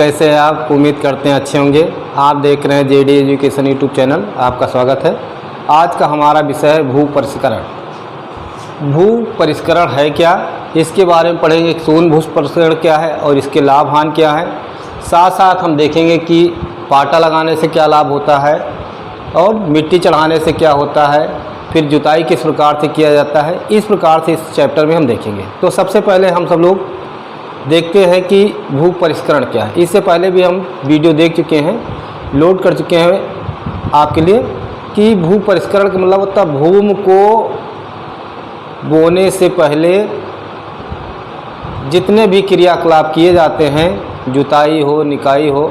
कैसे हैं आप? उम्मीद करते हैं अच्छे होंगे। आप देख रहे हैं जेडी एजुकेशन यूट्यूब चैनल, आपका स्वागत है। आज का हमारा विषय है भू परिष्करण। भू परिष्करण है क्या, इसके बारे में पढ़ेंगे। शून्य भू परिष्करण क्या है और इसके लाभ हानि क्या है। साथ साथ हम देखेंगे कि पाटा लगाने से क्या लाभ होता है और मिट्टी चढ़ाने से क्या होता है, फिर जुताई किस प्रकार से किया जाता है। इस प्रकार से इस चैप्टर में हम देखेंगे। तो सबसे पहले हम सब लोग देखते हैं कि भू परिष्करण क्या है। इससे पहले भी हम वीडियो देख चुके हैं, लोड कर चुके हैं आपके लिए, कि भू परिष्करण का मतलब होता है भूमि को बोने से पहले जितने भी क्रियाकलाप किए जाते हैं, जुताई हो, निकाई हो,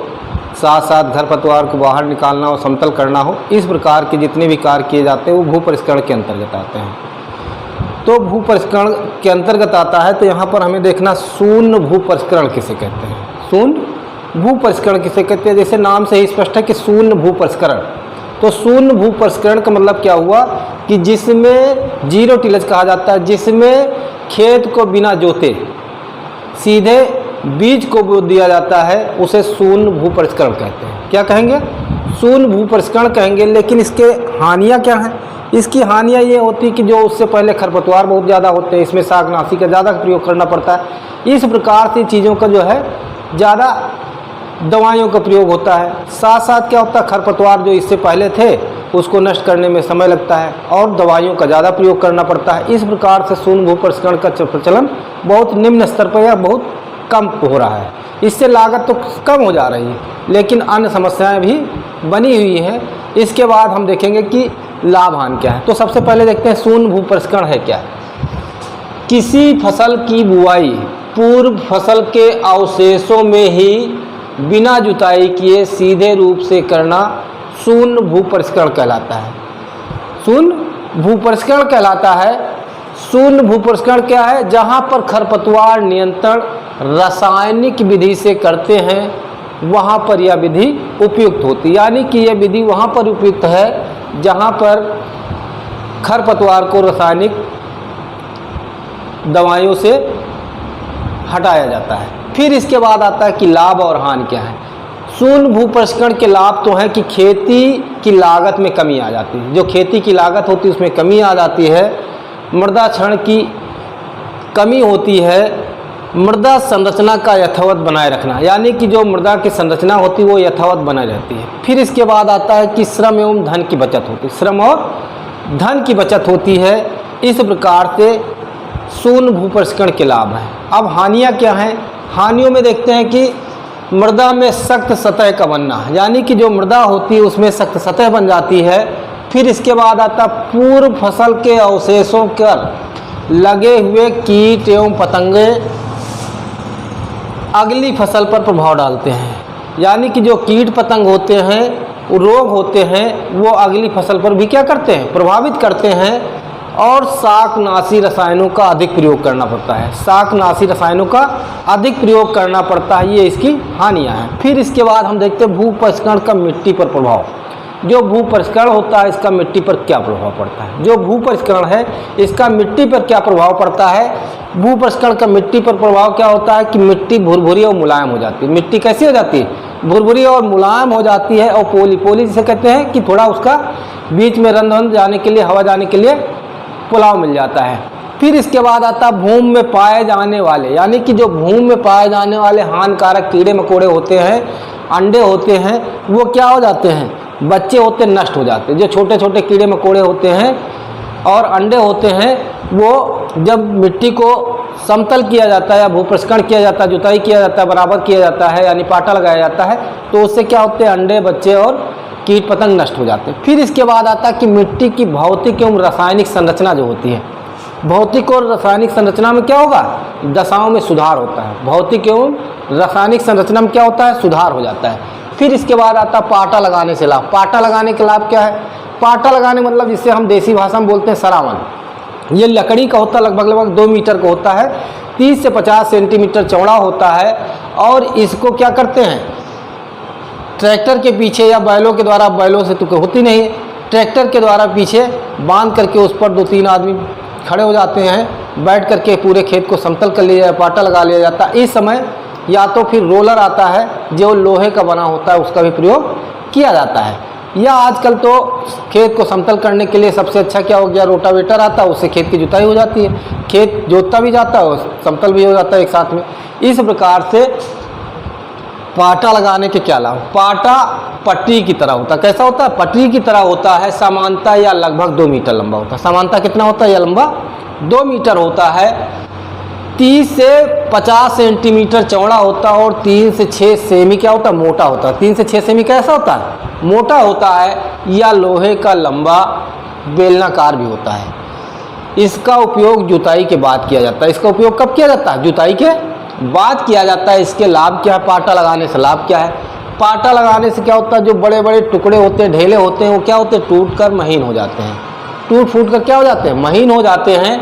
साथ साथ खरपतवार को बाहर निकालना हो, समतल करना हो, इस प्रकार के जितने भी कार्य किए जाते हैं वो भू परिष्करण के अंतर्गत आते हैं। तो भू परिष्करण के अंतर्गत आता है। तो यहाँ पर हमें देखना शून्य भू परिष्करण किसे कहते हैं। शून्य भू परिष्करण किसे कहते हैं, जैसे नाम से ही स्पष्ट है कि शून्य भू परिष्करण। तो शून्य भू परिष्करण का मतलब क्या हुआ कि जिसमें जीरो टिलेज कहा जाता है, जिसमें खेत को बिना जोते सीधे बीज को बो दिया जाता है, उसे शून्य भू परिष्करण कहते हैं। क्या कहेंगे? शून्य भू परिष्करण कहेंगे। लेकिन इसके हानियाँ क्या हैं? इसकी हानियाँ ये होती कि जो उससे पहले खरपतवार बहुत ज़्यादा होते हैं, इसमें शाकनाशी का ज़्यादा प्रयोग करना पड़ता है। इस प्रकार से चीज़ों का जो है ज़्यादा दवाइयों का प्रयोग होता है। साथ साथ क्या होता है, खरपतवार जो इससे पहले थे उसको नष्ट करने में समय लगता है और दवाइयों का ज़्यादा प्रयोग करना पड़ता है। इस प्रकार से शून्य भू परिष्करण का प्रचलन बहुत निम्न स्तर पर या बहुत कम हो रहा है। इससे लागत तो कम हो जा रही है, लेकिन अन्य समस्याएं भी बनी हुई हैं। इसके बाद हम देखेंगे कि लाभ हानि क्या है। तो सबसे पहले देखते हैं शून्य भू परिष्करण है क्या। किसी फसल की बुआई पूर्व फसल के अवशेषों में ही बिना जुताई किए सीधे रूप से करना शून्य भू परिष्करण कहलाता है। शून्य भू परिष्करण कहलाता है। शून्य भू परिष्करण क्या है? जहाँ पर खरपतवार नियंत्रण रासायनिक विधि से करते हैं, वहाँ पर यह विधि उपयुक्त होती है। यानी कि यह विधि वहाँ पर उपयुक्त है जहाँ पर खरपतवार को रासायनिक दवाइयों से हटाया जाता है। फिर इसके बाद आता है कि लाभ और हानि क्या है। शून्य भू परिष्करण के लाभ तो हैं कि खेती की लागत में कमी आ जाती है। जो खेती की लागत होती है उसमें कमी आ जाती है। मृदा क्षरण की कमी होती है। मृदा संरचना का यथावत बनाए रखना, यानी कि जो मृदा की संरचना होती है वो यथावत बनाए रहती है। फिर इसके बाद आता है कि श्रम एवं धन की बचत होती है। श्रम और धन की बचत होती है। इस प्रकार से शून्य भू परिष्करण के लाभ हैं। अब हानियाँ क्या हैं? हानियों में देखते हैं कि मृदा में सख्त सतह का बनना, यानी कि जो मृदा होती है उसमें सख्त सतह बन जाती है। फिर इसके बाद आता पूर्व फसल के अवशेषों पर लगे हुए कीट एवं पतंगे अगली फसल पर प्रभाव डालते हैं। यानी कि जो कीट पतंग होते हैं, रोग होते हैं, वो अगली फसल पर भी क्या करते हैं? प्रभावित करते हैं। और शाकनाशी रसायनों का अधिक प्रयोग करना पड़ता है। शाकनाशी रसायनों का अधिक प्रयोग करना पड़ता है, ये इसकी हानियाँ हैं। फिर इसके बाद हम देखते हैं भू परिष्करण का मिट्टी पर प्रभाव। जो भू परिष्करण होता है इसका मिट्टी पर क्या प्रभाव पड़ता है। जो भू परिष्करण है इसका मिट्टी पर क्या प्रभाव पड़ता है। भू परिष्करण का मिट्टी पर प्रभाव क्या होता है कि मिट्टी भुरभुरी और मुलायम हो जाती है। मिट्टी कैसी हो जाती है? भुरभुरी और मुलायम हो जाती है। और पोली पोली जिसे कहते हैं कि थोड़ा उसका बीच में रंध्र जाने के लिए, हवा जाने के लिए पुलाव मिल जाता है। फिर इसके बाद आता है भूमि में पाए जाने वाले, यानी कि जो भूमि में पाए जाने वाले हानिकारक कीड़े मकोड़े होते हैं, अंडे होते हैं, वो क्या हो जाते हैं? बच्चे होते नष्ट हो जाते हैं। जो छोटे छोटे कीड़े मकोड़े होते हैं और अंडे होते हैं, वो जब मिट्टी को समतल किया जाता है या भू परिष्करण किया जाता है, जुताई किया जाता है, बराबर किया जाता है, यानी पाटा लगाया जाता है, तो उससे क्या होते हैं? अंडे, बच्चे और कीट पतंग नष्ट हो जाते हैं। फिर इसके बाद आता है कि मिट्टी की भौतिक एवं रासायनिक संरचना जो होती है, भौतिक और रासायनिक संरचना में क्या होगा? दशाओं में सुधार होता है। भौतिक एवं रासायनिक संरचना में क्या होता है? सुधार हो जाता है। फिर इसके बाद आता है पाटा लगाने से लाभ। पाटा लगाने के लाभ क्या है? पाटा लगाने मतलब जिससे हम देसी भाषा में बोलते हैं सरावन। ये लकड़ी का होता है, लगभग 2 मीटर का होता है, 30 से 50 सेंटीमीटर चौड़ा होता है। और इसको क्या करते हैं? ट्रैक्टर के पीछे या बैलों के द्वारा, बैलों से तो होती नहीं है, ट्रैक्टर के द्वारा पीछे बांध करके उस पर 2-3 आदमी खड़े हो जाते हैं, बैठ करके पूरे खेत को समतल कर लिया, पाटा लगा लिया जाता है। इस समय या तो फिर रोलर आता है जो लोहे का बना होता है, उसका भी प्रयोग किया जाता है। या आजकल तो खेत को समतल करने के लिए सबसे अच्छा क्या हो गया, रोटावेटर आता है, उससे खेत की जुताई हो जाती है, खेत जोतता भी जाता है और समतल भी हो जाता है एक साथ में। इस प्रकार से पाटा लगाने के क्या लाभ। पाटा पटरी की तरह होता है। कैसा होता है, पटरी की तरह होता है, समानता या लगभग 2 मीटर लंबा होता है। समानता कितना होता है, या लंबा 2 मीटर होता है। 30 से 50 सेंटीमीटर चौड़ा होता है और 3 से 6 सेमी क्या होता है, मोटा होता है। 3 से 6 सेमी कैसा होता है, मोटा होता है। या लोहे का लंबा बेलनाकार भी होता है। इसका उपयोग जुताई के बाद किया जाता है। इसका उपयोग कब किया जाता है, जुताई के बाद किया जाता है। इसके लाभ क्या है, पाटा लगाने से लाभ क्या है। पाटा लगाने से क्या होता है, जो बड़े बड़े टुकड़े होते हैं, ढेले होते हैं, वो क्या होते हैं, टूट कर महीन हो जाते हैं। टूट फूट कर क्या हो जाते हैं, महीन हो जाते हैं।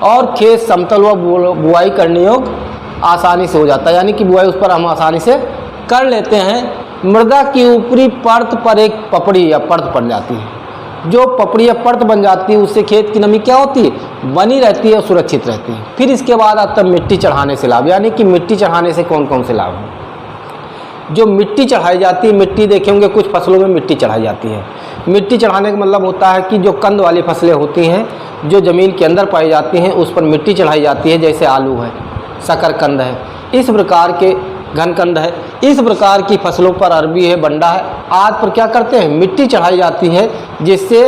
और खेत समतल व बुआई करने योग्य आसानी से हो जाता है, यानी कि बुआई उस पर हम आसानी से कर लेते हैं। मृदा की ऊपरी परत पर एक पपड़ी या परत बन जाती है। जो पपड़ी या परत बन जाती है उससे खेत की नमी क्या होती है, बनी रहती है और सुरक्षित रहती है। फिर इसके बाद आता है मिट्टी चढ़ाने से लाभ, यानी कि मिट्टी चढ़ाने से कौन कौन से लाभ हैं। जो मिट्टी चढ़ाई जाती है, मिट्टी देखे होंगे कुछ फसलों में मिट्टी चढ़ाई जाती है। मिट्टी चढ़ाने का मतलब होता है कि जो कंद वाली फसलें होती हैं, जो ज़मीन के अंदर पाई जाती हैं, उस पर मिट्टी चढ़ाई जाती है। जैसे आलू है, शकरकंद है, इस प्रकार के घनकंद है, इस प्रकार की फसलों पर अरबी है, बंडा है, आदि पर क्या करते हैं, मिट्टी चढ़ाई जाती है। जिससे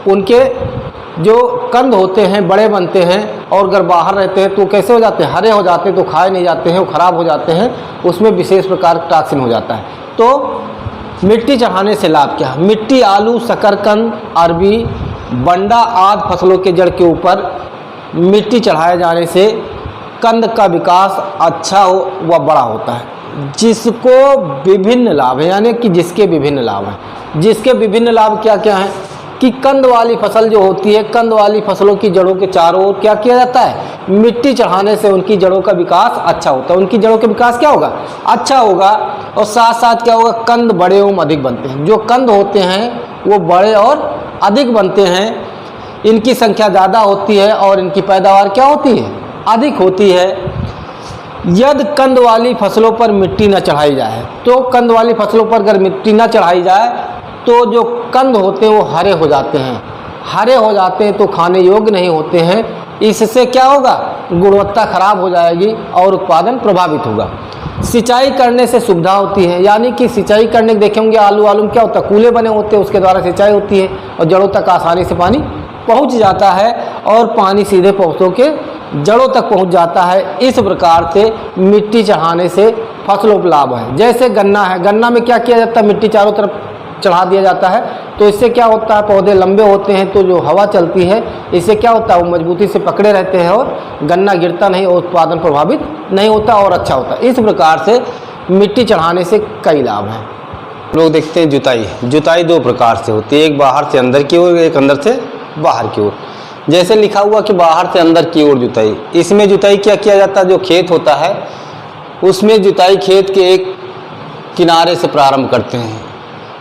उनके जो कंद होते हैं बड़े बनते हैं, और अगर बाहर रहते हैं तो कैसे हो जाते हैं, हरे हो जाते हैं, तो खाए नहीं जाते हैं, वो ख़राब हो जाते हैं, उसमें विशेष प्रकार का टॉक्सिन हो जाता है। तो मिट्टी चढ़ाने से लाभ क्या है। मिट्टी आलू, शकरकंद, अरबी, बंडा आदि फसलों के जड़ के ऊपर मिट्टी चढ़ाए जाने से कंद का विकास अच्छा हो व बड़ा होता है। जिसको विभिन्न लाभ है, यानी कि जिसके विभिन्न लाभ हैं। जिसके विभिन्न लाभ क्या क्या हैं कि कंद वाली फसल जो होती है, कंद वाली फसलों की जड़ों के चारों ओर क्या किया जाता है, मिट्टी चढ़ाने से उनकी जड़ों का विकास अच्छा होता है। उनकी जड़ों का विकास क्या होगा, अच्छा होगा। और साथ साथ क्या होगा, कंद बड़े एवं अधिक बनते हैं। जो कंद होते हैं वो बड़े और अधिक बनते हैं, इनकी संख्या ज़्यादा होती है और इनकी पैदावार क्या होती है, अधिक होती है। यदि कंद वाली फसलों पर मिट्टी न चढ़ाई जाए, तो कंद वाली फसलों पर अगर मिट्टी न चढ़ाई जाए तो जो कंद होते हैं वो हरे हो जाते हैं। हरे हो जाते हैं तो खाने योग्य नहीं होते हैं। इससे क्या होगा, गुणवत्ता खराब हो जाएगी और उत्पादन प्रभावित होगा। सिंचाई करने से सुविधा होती है, यानी कि सिंचाई करने के देखेंगे आलू में क्या होता है, कूले बने होते हैं, उसके द्वारा सिंचाई होती है और जड़ों तक आसानी से पानी पहुंच जाता है और पानी सीधे पौधों के जड़ों तक पहुंच जाता है। इस प्रकार से मिट्टी चढ़ाने से फसलों को लाभ है। जैसे गन्ना है, गन्ना में क्या किया जाता है, मिट्टी चारों तरफ चढ़ा दिया जाता है, तो इससे क्या होता है, पौधे लंबे होते हैं, तो जो हवा चलती है इससे क्या होता है, वो मजबूती से पकड़े रहते हैं और गन्ना गिरता नहीं और उत्पादन प्रभावित नहीं होता और अच्छा होता है। इस प्रकार से मिट्टी चढ़ाने से कई लाभ हैं। लोग देखते हैं जुताई। जुताई 2 प्रकार से होती है, एक बाहर से अंदर की ओर, एक अंदर से बाहर की ओर। जैसे लिखा हुआ कि बाहर से अंदर की ओर जुताई। इसमें जुताई क्या किया जाता है, जो खेत होता है उसमें जुताई खेत के एक किनारे से प्रारंभ करते हैं।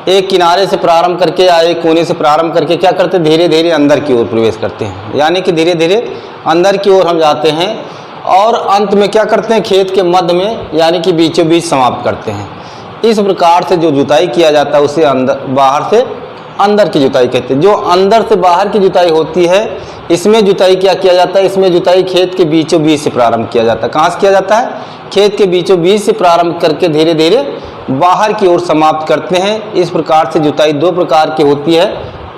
एक किनारे से प्रारंभ करके या एक कोने से प्रारंभ करके क्या करते हैं, धीरे धीरे अंदर की ओर प्रवेश करते हैं, यानी कि धीरे धीरे अंदर की ओर हम जाते हैं और अंत में क्या करते हैं, खेत के मध्य में यानी कि बीचों बीच समाप्त करते हैं। इस प्रकार से जो जुताई किया जाता है उसे अंदर बाहर से अंदर की जुताई कहते हैं। जो अंदर से बाहर की जुताई होती है, इसमें जुताई क्या किया जाता है, इसमें जुताई खेत के बीचों बीच से प्रारंभ किया जाता है। कहाँ से किया जाता है, खेत के बीचों बीच से प्रारंभ करके धीरे धीरे बाहर की ओर समाप्त करते हैं। इस प्रकार से जुताई 2 प्रकार की होती है,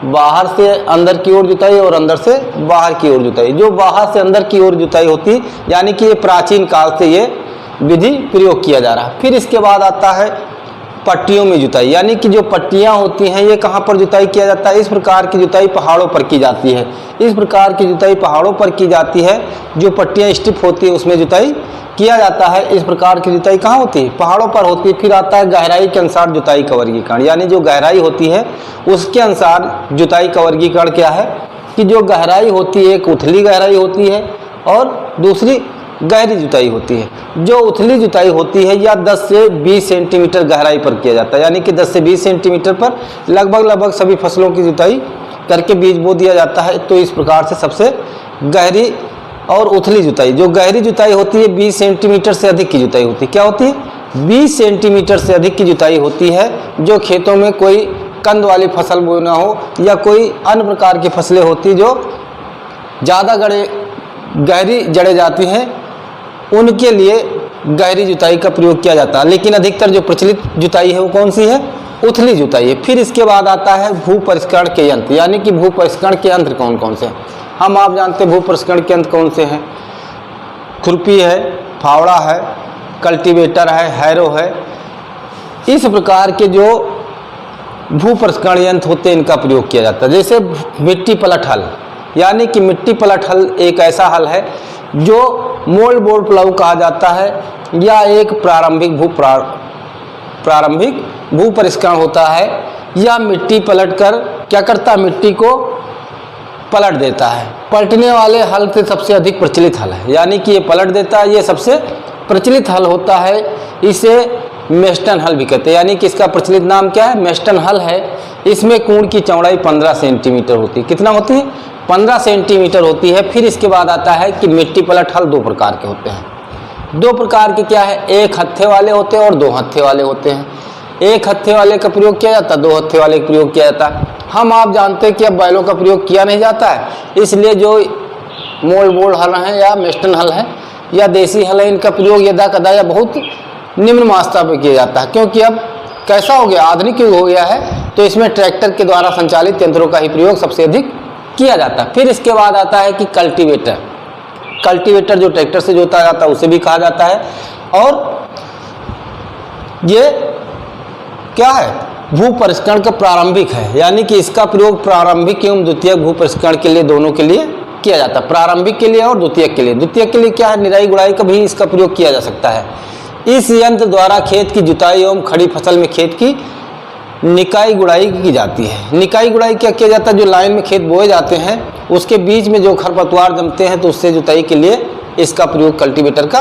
बाहर से अंदर की ओर जुताई और अंदर से बाहर की ओर जुताई। जो बाहर से अंदर की ओर जुताई होती है, यानी कि ये प्राचीन काल से ये विधि प्रयोग किया जा रहा है। फिर इसके बाद आता है पट्टियों में जुताई, यानी कि जो पट्टियां होती हैं ये कहाँ पर जुताई किया जाता है। इस प्रकार की जुताई पहाड़ों पर की जाती है। इस प्रकार की जुताई पहाड़ों पर की जाती है। जो पट्टियां स्टिप होती है उसमें जुताई किया जाता है। इस प्रकार की जुताई कहाँ होती है, पहाड़ों पर होती है। फिर आता है गहराई के अनुसार जुताई का वर्गीकरण, यानी जो गहराई होती है उसके अनुसार जुताई का वर्गीकरण क्या है कि जो गहराई होती है, एक उथली गहराई होती है और दूसरी गहरी जुताई होती है। जो उथली जुताई होती है या 10 से 20 सेंटीमीटर गहराई पर किया जाता है, यानी कि 10 से 20 सेंटीमीटर पर लगभग सभी फसलों की जुताई करके बीज बो दिया जाता है। तो इस प्रकार से सबसे गहरी और उथली जुताई। जो गहरी जुताई होती है 20 सेंटीमीटर से अधिक की जुताई होती है। क्या होती है? 20 सेंटीमीटर से अधिक की जुताई होती है जो खेतों में कोई कंद वाली फसल बोना हो या कोई अन्य प्रकार की फसलें होती जो ज़्यादा गहरी जड़ें जाती हैं, उनके लिए गहरी जुताई का प्रयोग किया जाता है। लेकिन अधिकतर जो प्रचलित जुताई है वो कौन सी है? उथली जुताई है। फिर इसके बाद आता है भू परिष्करण के यंत्र, यानी कि भू परिष्करण के यंत्र कौन कौन से हैं? हम आप जानते हैं भू परिष्करण के यंत्र कौन से हैं। खुरपी है, फावड़ा है, कल्टीवेटर है, हैरो है। इस प्रकार के जो भू परिष्करण यंत्र होते हैं इनका प्रयोग किया जाता है। जैसे मिट्टी पलट हल, यानी कि मिट्टी पलट हल एक ऐसा हल है जो मोल्ड बोर्ड प्लाऊ कहा जाता है या एक प्रारंभिक भू परिष्करण होता है। या मिट्टी पलट कर क्या करता है? मिट्टी को पलट देता है। पलटने वाले हल से सबसे अधिक प्रचलित हल है, यानी कि ये पलट देता है, ये सबसे प्रचलित हल होता है। इसे मेस्टन हल भी कहते हैं, यानी कि इसका प्रचलित नाम क्या है? मेस्टन हल है। इसमें कूड़ की चौड़ाई 15 सेंटीमीटर होती है। कितना होती है? 15 सेंटीमीटर होती है। फिर इसके बाद आता है कि मिट्टी पलट हल 2 प्रकार के होते हैं। 2 प्रकार के क्या है? एक हत्थे वाले होते हैं और 2 हत्थे वाले होते हैं। एक हत्थे वाले का प्रयोग किया जाता है, 2 हत्थे वाले का प्रयोग किया जाता है। हम आप जानते हैं कि अब बैलों का प्रयोग किया नहीं जाता है, इसलिए जो मोल्ड बोर्ड हल है या मेस्टन हल है या देसी हल है, इनका प्रयोग यदा कदा या बहुत निम्न मात्रा में किया जाता है। क्योंकि अब कैसा हो गया? आधुनिक युग हो गया है, तो इसमें ट्रैक्टर के द्वारा संचालित यंत्रों का ही प्रयोग सबसे अधिक किया जाता है। फिर इसके बाद आता है कि कल्टीवेटर। कल्टीवेटर जो ट्रैक्टर से जोता जाता है उसे भी कहा जाता है। और ये क्या है? भू परिष्करण का प्रारंभिक है, यानी कि इसका प्रयोग प्रारंभिक एवं द्वितीयक भू परिष्करण के लिए दोनों के लिए किया जाता है। प्रारंभिक के लिए और द्वितीयक के लिए। द्वितीयक के लिए क्या है? निराई गुड़ाई का भी इसका प्रयोग किया जा सकता है। इस यंत्र द्वारा खेत की जुताई एवं खड़ी फसल में खेत की निकाई गुड़ाई की जाती है। निकाई गुड़ाई क्या किया जाता है? जो लाइन में खेत बोए जाते हैं उसके बीच में जो खरपतवार जमते हैं तो उससे जुताई के लिए इसका प्रयोग कल्टीवेटर का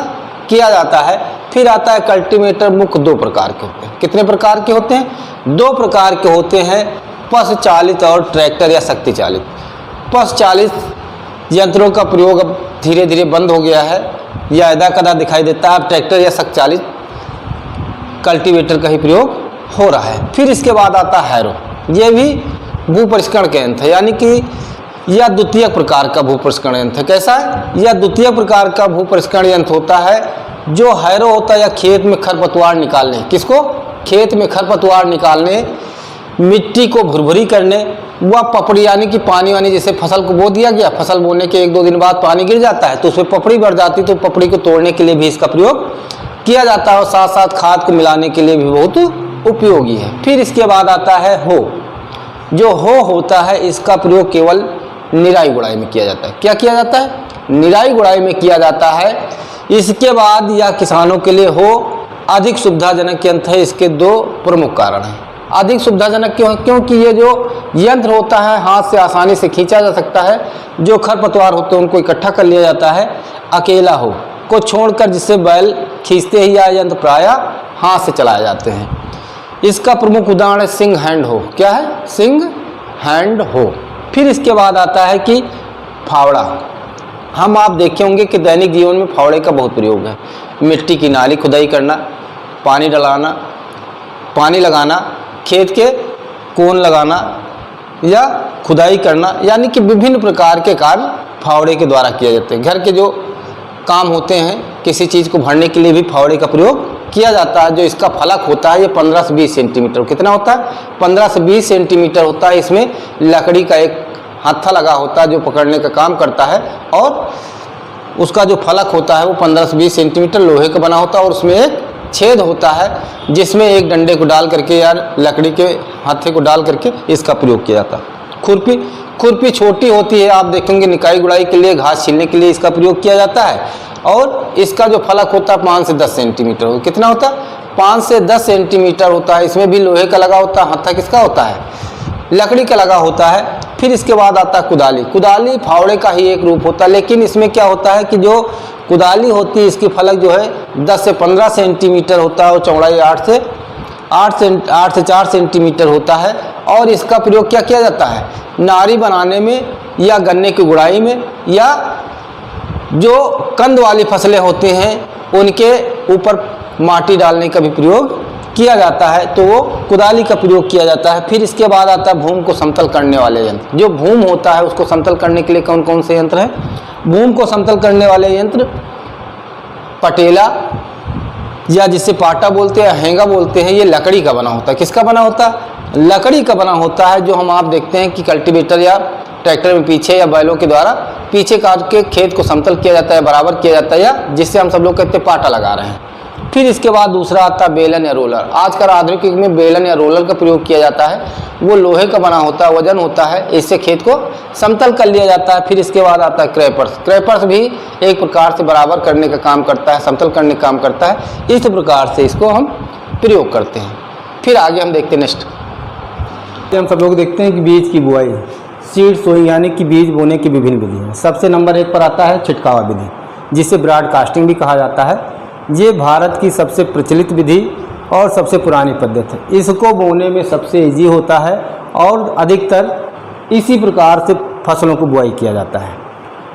किया जाता है। फिर आता है कल्टीवेटर। मुख्य 2 प्रकार के होते हैं। कितने प्रकार के होते हैं? 2 प्रकार के होते हैं, पश चालित और ट्रैक्टर या शक्ति चालित। पश चालित यंत्रों का प्रयोग अब धीरे धीरे बंद हो गया है या यदा कदा दिखाई देता है। अब ट्रैक्टर या शक्ति चालित कल्टीवेटर का ही प्रयोग हो रहा है। फिर इसके बाद आता है हैरो। ये भी भू परिष्करण के यंत्र है, यानी कि यह द्वितीयक प्रकार का भू परिष्करण यंत्र है। कैसा है? यह द्वितीय प्रकार का भू परिष्करण यंत्र होता है। जो हैरो होता है या खेत में खरपतवार निकालने, किसको? खेत में खरपतवार निकालने, मिट्टी को भुरभुरी करने, वह पपड़ी, यानी कि पानी वानी, जैसे फसल को बो दिया गया, फसल बोने के 1-2 दिन बाद पानी गिर जाता है तो उसमें पपड़ी बढ़ जाती है, तो पपड़ी को तोड़ने के लिए भी इसका प्रयोग किया जाता है और साथ साथ खाद को मिलाने के लिए भी बहुत उपयोगी है। फिर इसके बाद आता है हो। जो हो होता है इसका प्रयोग केवल निराई गुड़ाई में किया जाता है। क्या किया जाता है? निराई गुड़ाई में किया जाता है। इसके बाद यह किसानों के लिए हो अधिक सुविधाजनक यंत्र है। इसके 2 प्रमुख कारण हैं। अधिक सुविधाजनक क्यों है? क्योंकि ये जो यंत्र होता है हाथ से आसानी से खींचा जा सकता है। जो खरपतवार होते हैं उनको इकट्ठा कर लिया जाता है। अकेला हो को छोड़कर, जिससे बैल खींचते ही यह यंत्र प्रायः हाथ से चलाए जाते हैं। इसका प्रमुख उदाहरण है सिंग हैंड हो। क्या है? सिंग हैंड हो। फिर इसके बाद आता है कि फावड़ा। हम आप देखे होंगे कि दैनिक जीवन में फावड़े का बहुत प्रयोग है। मिट्टी की नाली खुदाई करना, पानी डलाना, पानी लगाना, खेत के कोन लगाना या खुदाई करना, यानी कि विभिन्न प्रकार के कार्य फावड़े के द्वारा किए जाते हैं। घर के जो काम होते हैं, किसी चीज़ को भरने के लिए भी फावड़े का प्रयोग किया जाता है। जो इसका फलक होता है ये 15 से 20 सेंटीमीटर। कितना होता है? 15 से 20 सेंटीमीटर होता है। इसमें लकड़ी का एक हत्था लगा होता है जो पकड़ने का काम करता है और उसका जो फलक होता है वो 15 से 20 सेंटीमीटर लोहे का बना होता है और उसमें एक छेद होता है जिसमें एक डंडे को डाल करके या लकड़ी के हत्थे को डाल करके इसका प्रयोग किया जाता है। खुरपी। खुरपी छोटी होती है, आप देखेंगे निकाई गुड़ाई के लिए, घास छीलने के लिए इसका प्रयोग किया जाता है और इसका जो फलक होता है 5 से 10 सेंटीमीटर होता है। कितना होता है? 5 से 10 सेंटीमीटर होता है। इसमें भी लोहे का लगा होता है। हत्था किसका होता है? लकड़ी का लगा होता है। फिर इसके बाद आता है कुदाली। कुदाली फावड़े का ही एक रूप होता है, लेकिन इसमें क्या होता है कि जो कुदाली होती है इसकी फलक जो है 10 से 15 सेंटीमीटर होता है और चौड़ाई 8 से 4 सेंटीमीटर होता है। और इसका प्रयोग क्या किया जाता है? नारी बनाने में या गन्ने की गुड़ाई में या जो कंद वाली फसलें होते हैं उनके ऊपर माटी डालने का भी प्रयोग किया जाता है, तो वो कुदाली का प्रयोग किया जाता है। फिर इसके बाद आता है भूमि को समतल करने वाले यंत्र। जो भूमि होता है उसको समतल करने के लिए कौन कौन से यंत्र हैं? भूमि को समतल करने वाले यंत्र पटेला या जिसे पाटा बोलते हैं, हेंगा बोलते हैं, ये लकड़ी का बना होता है। किसका बना होता है? लकड़ी का बना होता है। जो हम आप देखते हैं कि कल्टीवेटर या ट्रैक्टर में पीछे या बैलों के द्वारा पीछे काट के खेत को समतल किया जाता है, बराबर किया जाता है, या जिससे हम सब लोग कहते हैं पाटा लगा रहे हैं। फिर इसके बाद दूसरा आता है बेलन या रोलर। आजकल आधुनिक युग में बेलन या रोलर का प्रयोग किया जाता है। वो लोहे का बना होता है, वजन होता है, इससे खेत को समतल कर लिया जाता है। फिर इसके बाद आता है क्रैपर्स। क्रैपर्स भी एक प्रकार से बराबर करने का काम करता है, समतल करने का काम करता है। इस प्रकार से इसको हम प्रयोग करते हैं। फिर आगे हम देखते हैं नेक्स्ट। हम सब लोग देखते हैं कि बीज की बुआई, सीड सोइंग यानी कि बीज बोने की विभिन्न विधियाँ। सबसे नंबर 1 पर आता है छिटकावा विधि, जिसे ब्रॉडकास्टिंग भी कहा जाता है। ये भारत की सबसे प्रचलित विधि और सबसे पुरानी पद्धति है। इसको बोने में सबसे ईजी होता है और अधिकतर इसी प्रकार से फसलों को बुआई किया जाता है।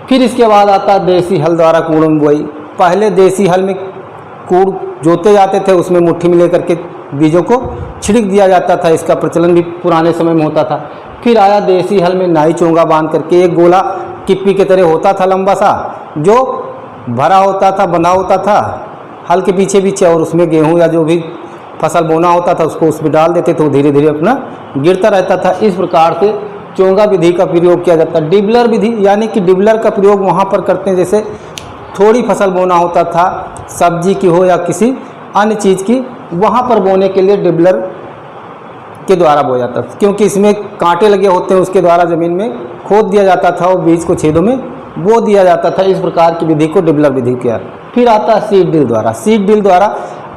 फिर इसके बाद आता है देसी हल द्वारा कूड़ों में बुआई। पहले देसी हल में कूड़ जोते जाते थे, उसमें मुट्ठी में लेकर के बीजों को छिड़क दिया जाता था। इसका प्रचलन भी पुराने समय में होता था। फिर आया देसी हल में नाई चोंगा बांध करके एक गोला किप्पी के तरह होता था, लंबा सा, जो भरा होता था, बंधा होता था हल के पीछे पीछे, और उसमें गेहूं या जो भी फसल बोना होता था उसको उसमें डाल देते थे, वो धीरे धीरे अपना गिरता रहता था। इस प्रकार से चोंगा विधि का प्रयोग किया जाता है। डिबलर विधि यानी कि डिबलर का प्रयोग वहाँ पर करते हैं जैसे थोड़ी फसल बोना होता था, सब्जी की हो या किसी अन्य चीज़ की, वहाँ पर बोने के लिए डिबलर के द्वारा बोया जाता था, क्योंकि इसमें कांटे लगे होते हैं, उसके द्वारा ज़मीन में खोद दिया जाता था और बीज को छेदों में बो दिया जाता था। इस प्रकार की विधि को डिबलर विधि किया। फिर आता है सीड ड्रिल द्वारा। सीड ड्रिल द्वारा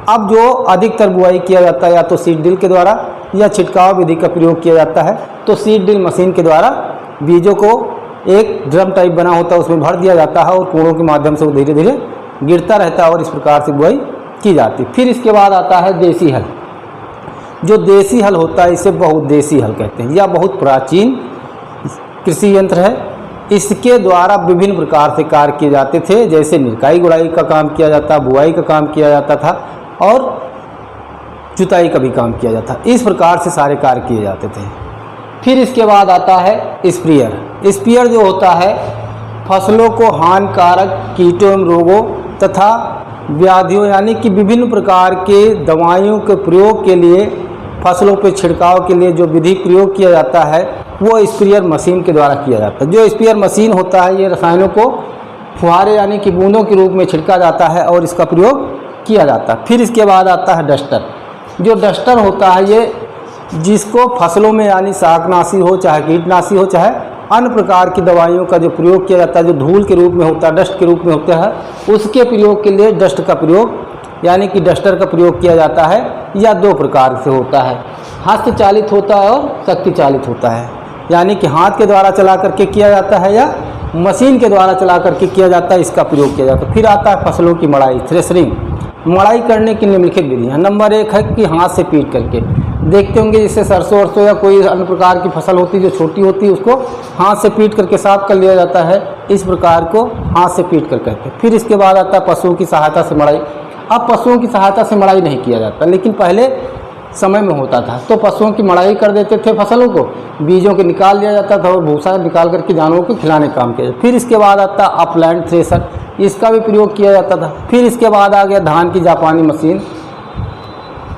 अब जो अधिकतर बुआई किया जाता है या तो सीड ड्रिल के द्वारा या छिटकाव विधि का प्रयोग किया जाता है। तो सीड ड्रिल मशीन के द्वारा बीजों को एक ड्रम टाइप बना होता है उसमें भर दिया जाता है और कूड़ों के माध्यम से वो धीरे धीरे गिरता रहता है और इस प्रकार से बुआई की जाती है। फिर इसके बाद आता है देसी हल। जो देसी हल होता है इसे बहुउद्देशीय हल कहते हैं, या बहुत प्राचीन कृषि यंत्र है। इसके द्वारा विभिन्न प्रकार से कार्य किए जाते थे, जैसे निकाई गुड़ाई का काम किया जाता, बुआई का काम किया जाता था और जुताई का भी काम किया जाता। इस प्रकार से सारे कार्य किए जाते थे। फिर इसके बाद आता है स्प्रेयर। स्प्रेयर जो होता है फसलों को हानिकारक कीटों एवं रोगों तथा व्याधियों यानी कि विभिन्न प्रकार के दवाइयों के प्रयोग के लिए, फसलों पर छिड़काव के लिए जो विधि प्रयोग किया जाता है वो स्प्रेयर मशीन के द्वारा किया जाता है। जो स्प्रेयर मशीन होता है ये रसायनों को फुहारे यानी कि बूंदों के रूप में छिड़का जाता है और इसका प्रयोग किया जाता है। फिर इसके बाद आता है डस्टर। जो डस्टर होता है ये जिसको फसलों में यानी शाकनाशी हो, चाहे कीटनाशी हो, चाहे अन्य प्रकार की दवाइयों का जो प्रयोग किया जाता है, जो धूल के रूप में होता है, डस्ट के रूप में होता है, उसके प्रयोग के लिए डस्ट का प्रयोग यानी कि डस्टर का प्रयोग किया जाता है। या 2 प्रकार से होता है, हस्त चालित होता है और शक्ति चालित होता है, यानी कि हाथ के द्वारा चला करके किया जाता है या मशीन के द्वारा चला करके किया जाता है, इसका प्रयोग किया जाता है। फिर आता है फसलों की मड़ाई, थ्रेशरिंग। मड़ाई करने की निम्नलिखित विधियाँ। नंबर 1 है कि हाथ से पीट करके, देखते होंगे जिससे सरसों वरसों या कोई अन्य प्रकार की फसल होती है जो छोटी होती है उसको हाथ से पीट करके साफ कर लिया जाता है। इस प्रकार को हाथ से पीट कर कहते हैं। फिर इसके बाद आता है पशुओं की सहायता से मड़ाई। अब पशुओं की सहायता से मड़ाई नहीं किया जाता, लेकिन पहले समय में होता था तो पशुओं की मड़ाई कर देते थे, फसलों को बीजों के निकाल लिया जाता था और भूसा निकाल करके जानवरों को खिलाने का काम किया जाता। फिर इसके बाद आता है अपलैंड थ्रेशर, इसका भी प्रयोग किया जाता था। फिर इसके बाद आ गया धान की जापानी मशीन।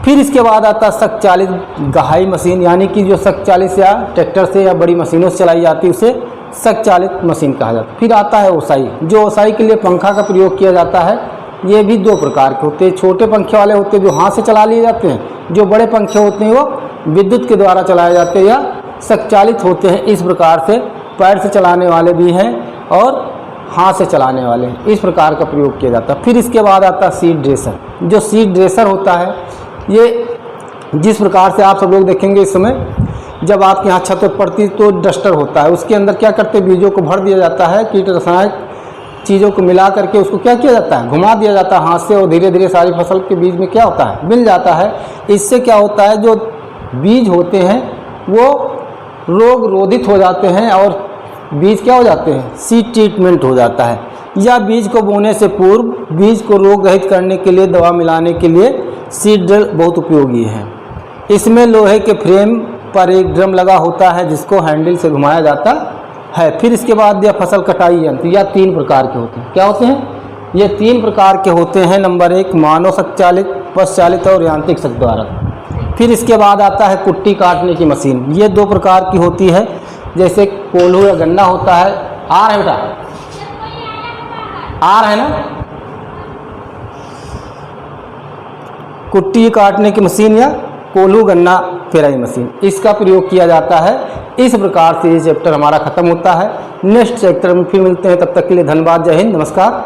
फिर इसके बाद आता है शक चालित गहाई मशीन, यानी कि जो शक चालित या ट्रैक्टर से या बड़ी मशीनों से चलाई जाती है उसे शक चालित मशीन कहा जाता है। फिर आता है ओसाई। जो ओसाई के लिए पंखा का प्रयोग किया जाता है, ये भी 2 प्रकार के होते हैं। छोटे पंखे वाले होते हैं जो हाथ से चला लिए जाते हैं, जो बड़े पंखे होते हैं वो विद्युत के द्वारा चलाए जाते हैं या संचालित होते हैं। इस प्रकार से पैर से चलाने वाले भी हैं और हाथ से चलाने वाले हैं। इस प्रकार का प्रयोग किया जाता है। फिर इसके बाद आता है सीड ड्रेसर। जो सीड ड्रेसर होता है ये जिस प्रकार से आप सब लोग देखेंगे इस समय जब आपके यहाँ छत पड़ती तो डस्टर होता है, उसके अंदर क्या करते हैं बीजों को भर दिया जाता है, कीट रसायन चीज़ों को मिला करके उसको क्या किया जाता है, घुमा दिया जाता है हाथ से और धीरे धीरे सारी फसल के बीज में क्या होता है, मिल जाता है। इससे क्या होता है जो बीज होते हैं वो रोग रोधित हो जाते हैं और बीज क्या हो जाते हैं, सीड ट्रीटमेंट हो जाता है। या बीज को बोने से पूर्व बीज को रोग रहित करने के लिए दवा मिलाने के लिए सीड ड्रिल बहुत उपयोगी है। इसमें लोहे के फ्रेम पर एक ड्रम लगा होता है जिसको हैंडल से घुमाया जाता है। फिर इसके बाद यह फसल कटाई यंत्र या 3 प्रकार के होते हैं। क्या होते हैं? ये 3 प्रकार के होते हैं। नंबर 1 मानव संचालित, पशु चालित और यांत्रिक शक्ति द्वारा। फिर इसके बाद आता है कुट्टी काटने की मशीन। ये 2 प्रकार की होती है, जैसे कोल्हू या गन्ना होता है। आ रहा है बेटा, आ रहा है ना? कुट्टी काटने की मशीन या कोल्हू गन्ना पेराई मशीन, इसका प्रयोग किया जाता है। इस प्रकार से ये चैप्टर हमारा खत्म होता है। नेक्स्ट चैप्टर में फिर मिलते हैं, तब तक के लिए धन्यवाद। जय हिंद, नमस्कार।